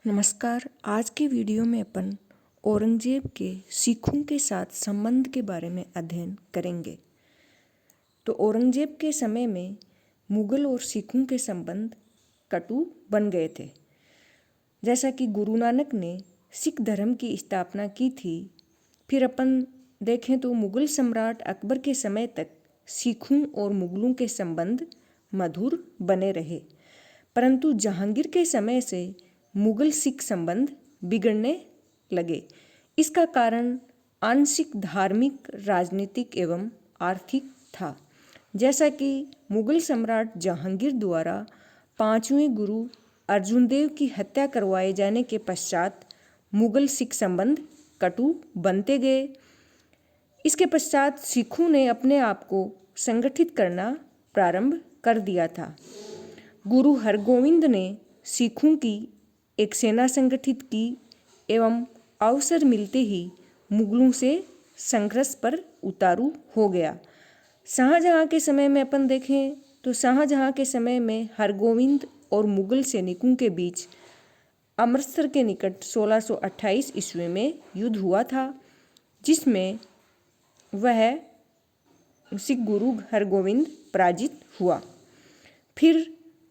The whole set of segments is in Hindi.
नमस्कार। आज के वीडियो में अपन औरंगजेब के सिखों के साथ संबंध के बारे में अध्ययन करेंगे। तो औरंगजेब के समय में मुगल और सिखों के संबंध कटु बन गए थे। जैसा कि गुरु नानक ने सिख धर्म की स्थापना की थी, फिर अपन देखें तो मुगल सम्राट अकबर के समय तक सिखों और मुगलों के संबंध मधुर बने रहे, परंतु जहांगीर के समय से मुगल सिख संबंध बिगड़ने लगे। इसका कारण आंशिक धार्मिक, राजनीतिक एवं आर्थिक था। जैसा कि मुगल सम्राट जहांगीर द्वारा 5वें गुरु अर्जुन देव की हत्या करवाए जाने के पश्चात मुगल सिख संबंध कटु बनते गए। इसके पश्चात सिखों ने अपने आप को संगठित करना प्रारंभ कर दिया था। गुरु हरगोविंद ने सिखों की एक सेना संगठित की एवं अवसर मिलते ही मुगलों से संघर्ष पर उतारू हो गया। शाहजहां के समय में अपन देखें तो शाहजहां के समय में हरगोविंद और मुगल सैनिकों के बीच अमृतसर के निकट 1628 ईस्वी में युद्ध हुआ था, जिसमें वह सिख गुरु हरगोविंद पराजित हुआ। फिर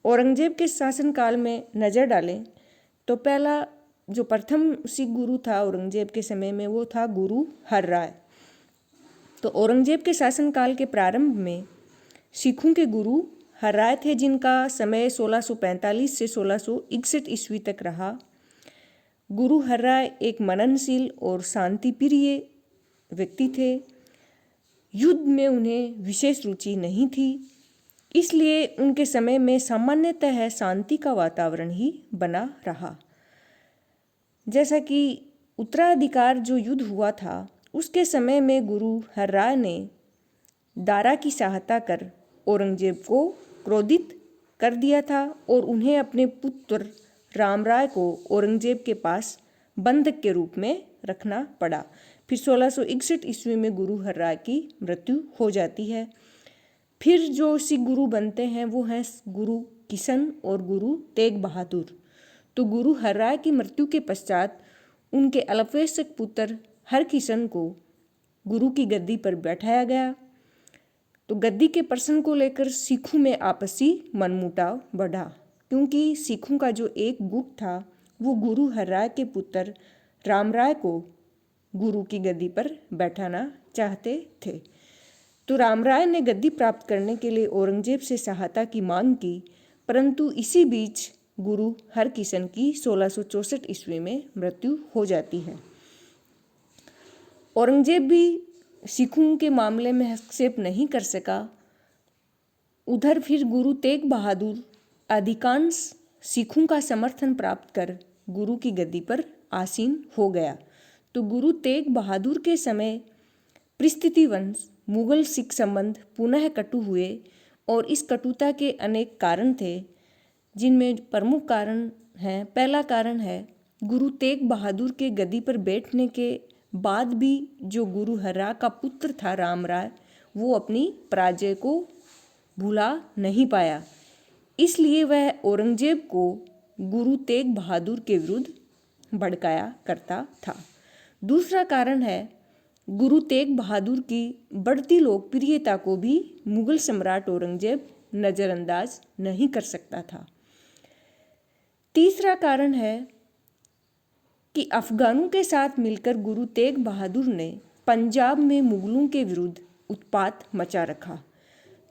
औरंगजेब के शासनकाल में नज़र डालें तो पहला जो प्रथम सिख गुरु था औरंगजेब के समय में, वो था गुरु हरराय। तो औरंगजेब के शासनकाल के प्रारंभ में सिखों के गुरु हरराय थे, जिनका समय 1645 से 1661 ईस्वी तक रहा। गुरु हरराय एक मननशील और शांतिप्रिय व्यक्ति थे। युद्ध में उन्हें विशेष रुचि नहीं थी, इसलिए उनके समय में सामान्यतः शांति का वातावरण ही बना रहा। जैसा कि उत्तराधिकार जो युद्ध हुआ था, उसके समय में गुरु हरराय ने दारा की सहायता कर औरंगजेब को क्रोधित कर दिया था और उन्हें अपने पुत्र रामराय को औरंगजेब के पास बंधक के रूप में रखना पड़ा। फिर 1661 ईस्वी में गुरु हरराय की मृत्यु हो जाती है। फिर जो सिख गुरु बनते हैं वो हैं गुरु किशन और गुरु तेग बहादुर। तो गुरु हरराय की मृत्यु के पश्चात उनके अल्पवयस्क पुत्र हरकिशन को गुरु की गद्दी पर बैठाया गया। तो गद्दी के प्रश्न को लेकर सिखों में आपसी मनमुटाव बढ़ा, क्योंकि सिखों का जो एक गुट था वो गुरु हरराय के पुत्र रामराय को गुरु की गद्दी पर बैठाना चाहते थे। तो रामराय ने गद्दी प्राप्त करने के लिए औरंगजेब से सहायता की मांग की, परंतु इसी बीच गुरु हरकिशन की 1664 ईस्वी में मृत्यु हो जाती है। औरंगजेब भी सिखों के मामले में हस्तक्षेप नहीं कर सका। उधर फिर गुरु तेग बहादुर अधिकांश सिखों का समर्थन प्राप्त कर गुरु की गद्दी पर आसीन हो गया। तो गुरु तेग बहादुर के समय परिस्थितिवश मुगल सिख संबंध पुनः कटु हुए और इस कटुता के अनेक कारण थे, जिनमें प्रमुख कारण हैं। पहला कारण है गुरु तेग बहादुर के गद्दी पर बैठने के बाद भी जो गुरु हरराय का पुत्र था रामराय, वो अपनी पराजय को भुला नहीं पाया, इसलिए वह औरंगजेब को गुरु तेग बहादुर के विरुद्ध भड़काया करता था। दूसरा कारण है गुरु तेग बहादुर की बढ़ती लोकप्रियता को भी मुगल सम्राट औरंगजेब नज़रअंदाज नहीं कर सकता था। तीसरा कारण है कि अफगानों के साथ मिलकर गुरु तेग बहादुर ने पंजाब में मुगलों के विरुद्ध उत्पात मचा रखा।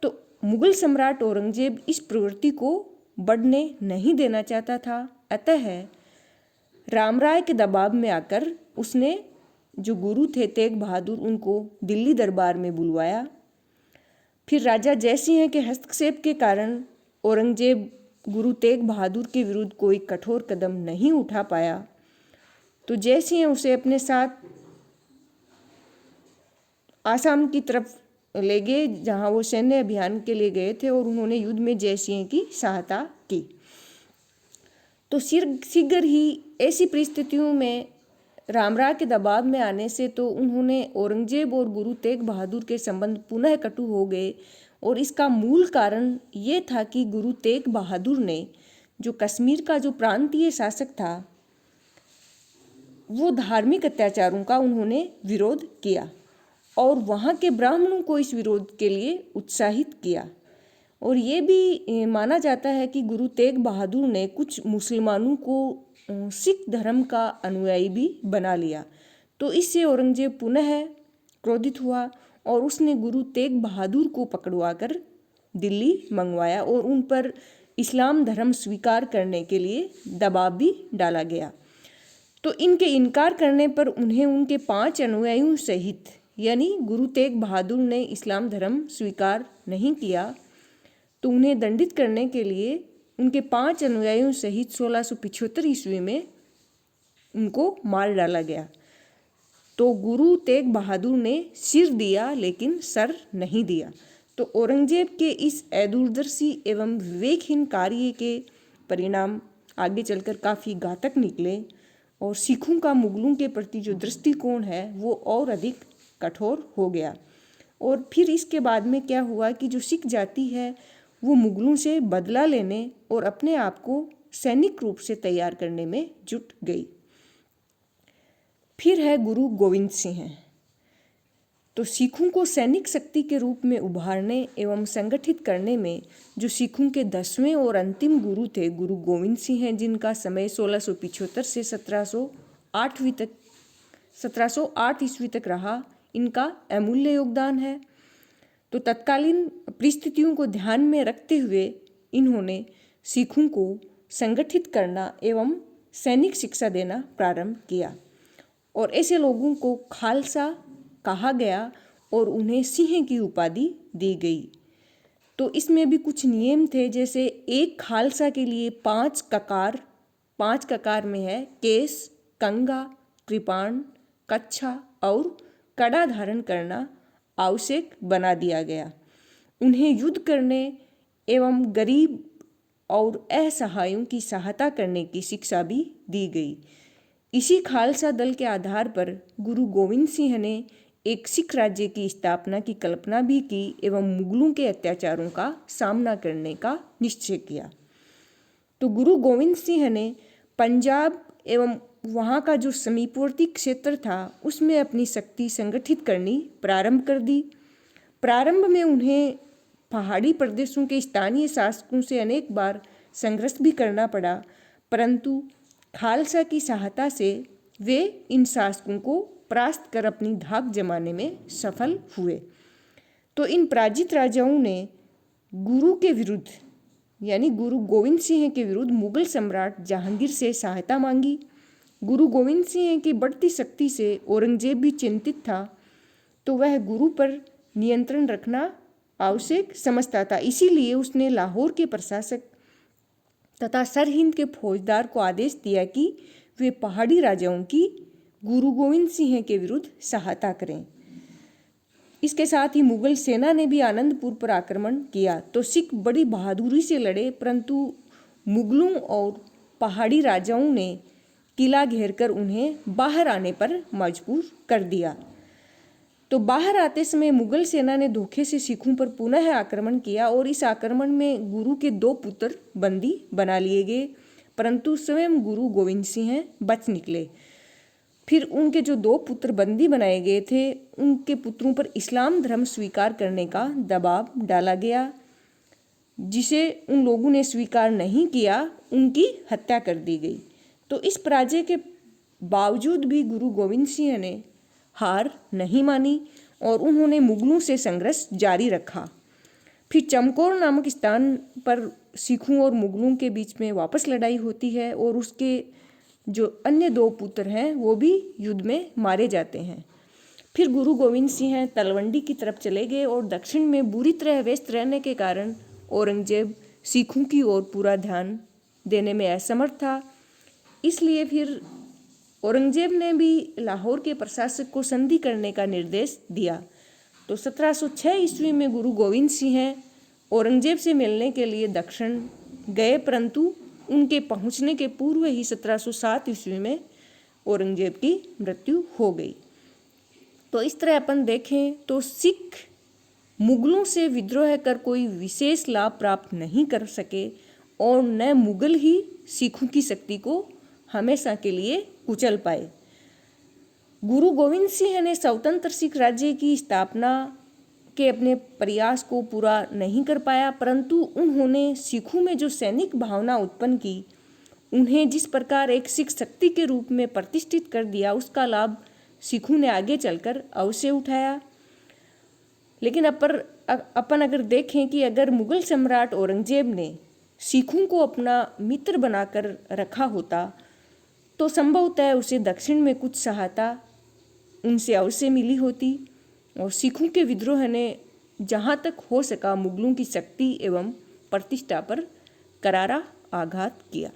तो मुगल सम्राट औरंगजेब इस प्रवृत्ति को बढ़ने नहीं देना चाहता था। अतः रामराय के दबाव में आकर उसने जो गुरु थे तेग बहादुर, उनको दिल्ली दरबार में बुलवाया। फिर राजा जयसिंह के हस्तक्षेप के कारण औरंगजेब गुरु तेग बहादुर के विरुद्ध कोई कठोर कदम नहीं उठा पाया। तो जयसिंह उसे अपने साथ आसाम की तरफ ले गए, जहां वो सैन्य अभियान के लिए गए थे, और उन्होंने युद्ध में जयसिंह की सहायता की। तो शीघ्र ही ऐसी परिस्थितियों में रामराय के दबाव में आने से तो उन्होंने औरंगजेब और गुरु तेग बहादुर के संबंध पुनः कटु हो गए। और इसका मूल कारण ये था कि गुरु तेग बहादुर ने जो कश्मीर का जो प्रांतीय शासक था वो धार्मिक अत्याचारों का उन्होंने विरोध किया और वहाँ के ब्राह्मणों को इस विरोध के लिए उत्साहित किया। और ये भी माना जाता है कि गुरु तेग बहादुर ने कुछ मुसलमानों को सिख धर्म का अनुयायी भी बना लिया। तो इससे औरंगजेब पुनः क्रोधित हुआ और उसने गुरु तेग बहादुर को पकड़वा कर दिल्ली मंगवाया और उन पर इस्लाम धर्म स्वीकार करने के लिए दबाव भी डाला गया। तो इनके इनकार करने पर उन्हें उनके 5 अनुयायियों सहित, यानी गुरु तेग बहादुर ने इस्लाम धर्म स्वीकार नहीं किया तो उन्हें दंडित करने के लिए उनके 5 अनुयायियों सहित 1675 ईस्वी में उनको मार डाला गया। तो गुरु तेग बहादुर ने सिर दिया लेकिन सर नहीं दिया। तो औरंगजेब के इस अदूरदर्शी एवं विवेकहीन कार्य के परिणाम आगे चलकर काफ़ी घातक निकले और सिखों का मुगलों के प्रति जो दृष्टिकोण है वो और अधिक कठोर हो गया। और फिर इसके बाद में क्या हुआ कि जो सिख जाति है वो मुगलों से बदला लेने और अपने आप को सैनिक रूप से तैयार करने में जुट गई। फिर है गुरु गोविंद सिंह। तो सिखों को सैनिक शक्ति के रूप में उभारने एवं संगठित करने में जो सिखों के 10वें और अंतिम गुरु थे गुरु गोविंद सिंह हैं, जिनका समय 1675 से 1708 ईस्वी तक रहा, इनका अमूल्य योगदान है। तो तत्कालीन परिस्थितियों को ध्यान में रखते हुए इन्होंने सिखों को संगठित करना एवं सैनिक शिक्षा देना प्रारंभ किया और ऐसे लोगों को खालसा कहा गया और उन्हें सिंह की उपाधि दी गई। तो इसमें भी कुछ नियम थे, जैसे एक खालसा के लिए 5 ककार, 5 ककार में है केस, कंगा, कृपाण, कच्छा और कड़ा धारण करना आवश्यक बना दिया गया। उन्हें युद्ध करने एवं गरीब और असहायों की सहायता करने की शिक्षा भी दी गई। इसी खालसा दल के आधार पर गुरु गोविंद सिंह ने एक सिख राज्य की स्थापना की कल्पना भी की एवं मुगलों के अत्याचारों का सामना करने का निश्चय किया। तो गुरु गोविंद सिंह ने पंजाब एवं वहाँ का जो समीपवर्ती क्षेत्र था उसमें अपनी शक्ति संगठित करनी प्रारंभ कर दी। प्रारंभ में उन्हें पहाड़ी प्रदेशों के स्थानीय शासकों से अनेक बार संघर्ष भी करना पड़ा, परंतु खालसा की सहायता से वे इन शासकों को परास्त कर अपनी धाक जमाने में सफल हुए। तो इन पराजित राजाओं ने गुरु के विरुद्ध, यानी गुरु गोविंद सिंह के विरुद्ध मुगल सम्राट जहांगीर से सहायता मांगी। गुरु गोविंद सिंह की बढ़ती शक्ति से औरंगजेब भी चिंतित था, तो वह गुरु पर नियंत्रण रखना आवश्यक समझता था। इसीलिए उसने लाहौर के प्रशासक तथा सरहिंद के फौजदार को आदेश दिया कि वे पहाड़ी राजाओं की गुरु गोविंद सिंह के विरुद्ध सहायता करें। इसके साथ ही मुगल सेना ने भी आनंदपुर पर आक्रमण किया। तो सिख बड़ी बहादुरी से लड़े, परंतु मुगलों और पहाड़ी राजाओं ने किला घेरकर उन्हें बाहर आने पर मजबूर कर दिया। तो बाहर आते समय मुगल सेना ने धोखे से सिखों पर पुनः आक्रमण किया और इस आक्रमण में गुरु के 2 पुत्र बंदी बना लिए गए, परंतु स्वयं गुरु गोविंद सिंह बच निकले। फिर उनके जो 2 पुत्र बंदी बनाए गए थे, उनके पुत्रों पर इस्लाम धर्म स्वीकार करने का दबाव डाला गया, जिसे उन लोगों ने स्वीकार नहीं किया, उनकी हत्या कर दी गई। तो इस पराजय के बावजूद भी गुरु गोविंद सिंह ने हार नहीं मानी और उन्होंने मुगलों से संघर्ष जारी रखा। फिर चमकौर नामक स्थान पर सिखों और मुगलों के बीच में वापस लड़ाई होती है और उसके जो अन्य 2 पुत्र हैं वो भी युद्ध में मारे जाते हैं। फिर गुरु गोविंद सिंह तलवंडी की तरफ चले गए और दक्षिण में बुरी तरह व्यस्त रहने के कारण औरंगजेब सिखों की ओर पूरा ध्यान देने में असमर्थ था। इसलिए फिर औरंगजेब ने भी लाहौर के प्रशासक को संधि करने का निर्देश दिया। तो 1706 ईस्वी में गुरु गोविंद सिंह औरंगजेब से मिलने के लिए दक्षिण गए, परंतु उनके पहुंचने के पूर्व ही 1707 ईस्वी में औरंगजेब की मृत्यु हो गई। तो इस तरह अपन देखें तो सिख मुगलों से विद्रोह कर कोई विशेष लाभ प्राप्त नहीं कर सके और न मुगल ही सिखों की शक्ति को हमेशा के लिए कुचल पाए। गुरु गोविंद सिंह ने स्वतंत्र सिख राज्य की स्थापना के अपने प्रयास को पूरा नहीं कर पाया, परंतु उन्होंने सिखों में जो सैनिक भावना उत्पन्न की, उन्हें जिस प्रकार एक सिख शक्ति के रूप में प्रतिष्ठित कर दिया, उसका लाभ सिखों ने आगे चलकर अवश्य उठाया। लेकिन अपन अगर देखें कि अगर मुगल सम्राट औरंगजेब ने सिखों को अपना मित्र बनाकर रखा होता तो संभवतः उसे दक्षिण में कुछ सहायता उनसे अवश्य मिली होती और सिखों के विद्रोह ने जहाँ तक हो सका मुगलों की शक्ति एवं प्रतिष्ठा पर करारा आघात किया।